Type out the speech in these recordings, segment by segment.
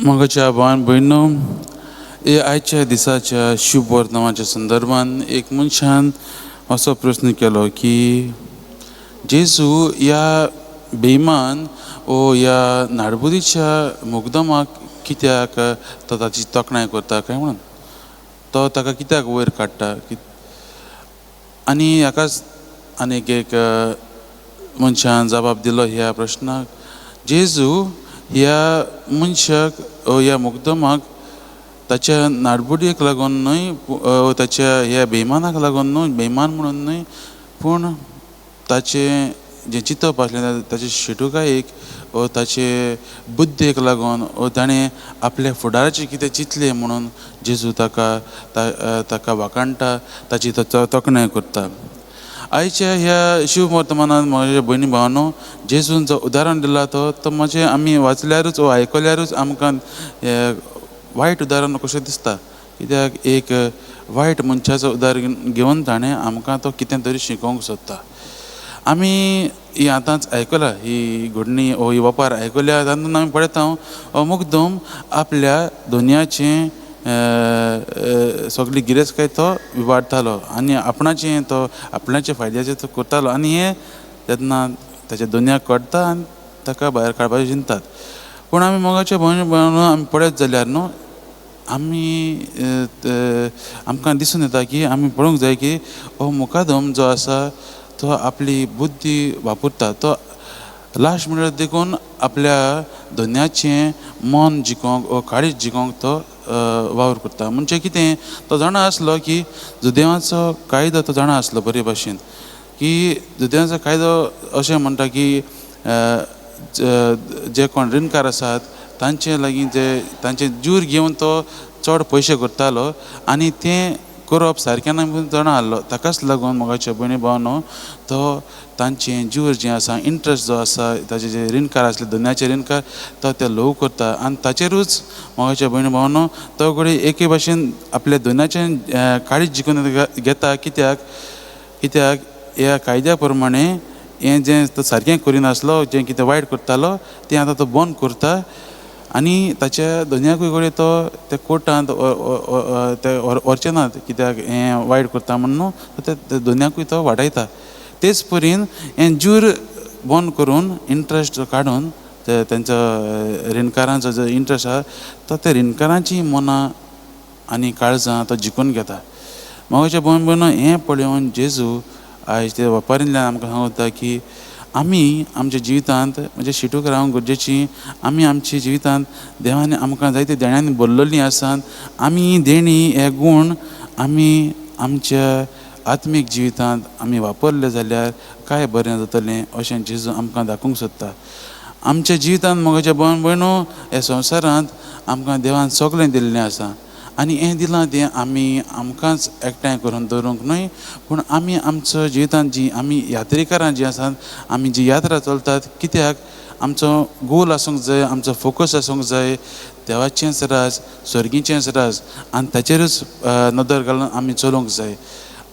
मगाच्या भावान भयणो, आयच्या दिसाच्या शुभ वर्तमानाच्या संदर्भान एक मनशान असो प्रश्न केलो की जेजू ह्या बेईमान ओ ह्या नाडबुदीच्या मुगदमाक कित्याक तो ताची तोखणाय करता काय म्हणून तो ताका कित्याक वयर काडटा. आनी हाकाच आनीक एक मनशान जबाब दिलो ह्या प्रश्नाक. जेजू ह्या मनशाक ह्या मुगदमाक ताच्या नाडबुडीक लागून न्हय, ताच्या ह्या बेईमानाक लागून न्हय, बेईमान म्हणून न्हय, पूण ताचे जे चिंतप आसलें ताचे शेटुकायेक वा ताचे बुद्देक लागून वा ताणें आपल्या फुडाराचें कितें चिंतलें म्हणून जेजू ताका वाखाणटा, ताची तोखणाय करता. आयच्या ह्या शिव वर्तमानांत म्हज्या भयणी भावांनो, जेजून जो उदाहरण दिला तो म्हणजे आमी वाचल्यारूच वा आयकल्यारूच आमकां वायट उदाहरण कशें दिसता. कित्याक एक वायट मनशाचो उदाहरण घेवन ताणें आमकां तो कितें तरी शिकोवंक सोदता. आमी ही आतांच आयकलां, ही घडणी हो ही वपार आयकल्या, तातूंत आमी पळयता मुगदम आपल्या दुनयाचें सगळी गिरेस्तकाय तो विवाडतालो आनी आपणाचे फायद्याचें तो करतालो. आनी हें तेन्ना ताच्या दुनयाक कळटा आनी ताका भायर काडपाचें चिंततात. पूण आमी मोगाच्या भयणो आमी पळयत जाल्यार न्हू, आमकां दिसून येता की आमी पळोवंक जाय की हो मुखादम जो आसा तो आपली बुद्धी वापरता. तो लास्ट म्हणल्यार देखून आपल्या दुनयाचें मन जिखोवंक वा काळीज जिखोवंक तो वावर करता. म्हणजे कितें, तो जाणा आसलो की जुदेवाचो कायदो तो जाणा आसलो बरे भाशेन, की जुदेवाचो कायदो अशें म्हणटा की जे कोण रिणकार आसात तांचे लागीं तांचे जूर घेवन तो चड पयशे करतालो आनी तें करप सारकें ना म्हणून जाणा आसलो. ताकाच लागून मोगाच्या भयणी भावांनो, तो तांचें जूर जें आसा, इंट्रस्ट जो आसा, ताचे जे रिणकार आसले दुनयाचे रिणकार, तो ते ल्हव करता आनी ताचेरूच मोगाच्या भयणी भावांनो तो घडी एके भाशेन आपल्या दुनयाचें काळीज जिखून घेता. कित्याक ह्या कायद्या प्रमाणे हें जें तो सारकें करिनासलो, जें कितें वायट करतालो तें आतां तो बंद करता आनी ताच्या दुनयाकूय घडी तो त्या कोर्टांत ते व्हरचे नात, कित्याक हें वायट करता म्हणून ते दुनयाकूय तो वाडयता. तेच परीन हें जूर बंद करून इंट्रस्ट काडून तेंचो रिणकारांचो जो इंट्रस्ट आसा तो त्या रिणकारांची मनां आनी काळजां तो जिखून घेता. मोगाच्या भयण भयणो, हें पळोवन जेजू आयज ते वेपारींतल्यान आमकां सांगता की आमी आमच्या जिवितांत म्हणजे शिटूक रावंक गरजेची. आमी आमच्या जिवितांत देवान आमकां जायते देण्यांनी भरलेलीं आसात. आमी देणी हे गूण आमी आमच्या आत्मीक जिवितांत आमी वापरले जाल्यार काय बरें जातलें अशें जेजू आमकां दाखोवंक सोदता. आमच्या जिवितांत मोगाच्या भयण भयणो, ह्या संवसारांत आमकां देवान सगळें दिल्लें आसा आनी हें दिलां तें आमी आमकांच एकठांय करून दवरूंक न्हय, पूण आमी आमचो जिवितांत जी आमी यात्रेकारां जीं आसात, आमी जी यात्रा चलतात, कित्याक आमचो गोल आसूंक जाय, आमचो फोकस आसूंक जाय देवाचेंच राज, स्वर्गीचेंच राज आनी ताचेरूच नदर घालून आमी चलूंक जाय.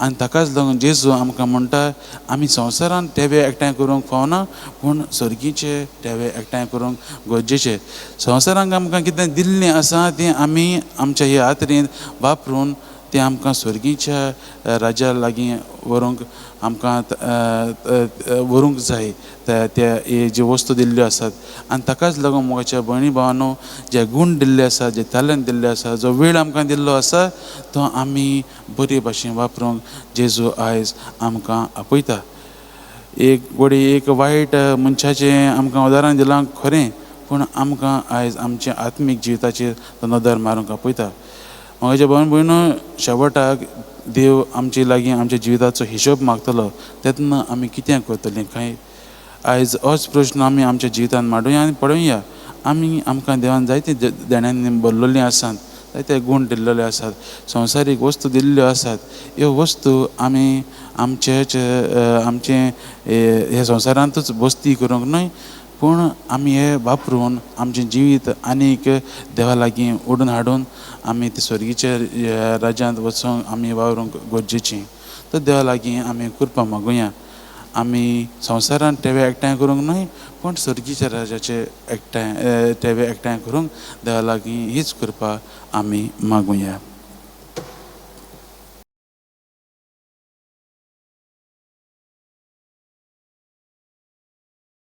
आनी ताकाच लागून जेजू आमकां म्हणटा, आमी संवसारांत टेवे एकठांय करूंक फावना, पूण स्वर्गीचे टेवे एकठांय करूंक गरजेचे. संवसारांत आमकां कितें दिल्लें आसा तें आमी आमच्या ह्या यात्रेंत वापरून तें आमकां स्वर्गीच्या राजा लागीं व्हरूंक आमकां व्हरूंक जाय. त्या जे वस्तू दिल्ल्यो आसात आनी ताकाच लागून मोगाच्या भयणी भावांनो, जे गूण दिल्ले आसा, जे टॅलंट दिल्ले आसा, जो वेळ आमकां दिल्लो आसा तो आमी बरे भाशेन वापरूंक जेजू आयज आमकां आपयता. एक वायट मनशाचें आमकां उदाहरण दिलां खरें, पूण आमकां आयज आमच्या आत्मीक जिविताचेर तो नदर मारूंक आपयता. मोगाच्या भयण भयणो, शेवटाक देव आमचे लागीं आमच्या जिविताचो हिशोब मागतलो, तेन्ना आमी कितें करतलीं काय. आयज होच प्रश्न आमी आमच्या जिवितांत मांडुया आनी पळोवया. आमकां देवान जायते देण्यांनी भरलेलीं आसात, जायते गूण दिल्लेले आसात, संवसारीक वस्तू दिल्ल्यो आसात. ह्यो वस्तू आमी आमचे हे संवसारांतूच बसती करूंक न्हय, पूण आमी हे वापरून आमचें जिवीत आनीक देवा लागीं ओडून हाडून आमी ते स्वर्गीच्या राज्यांत वचूंक आमी वावरूंक गरजेचीं. तर देवा लागीं आमी कृपा मागुया. आमी संवसारान टेवे एकठांय करूंक न्हय पूण सर्गीच्या राजाचे एकठांय टेवे एकठांय करूंक देवा लागीं हीच कृपा आमी मागुया.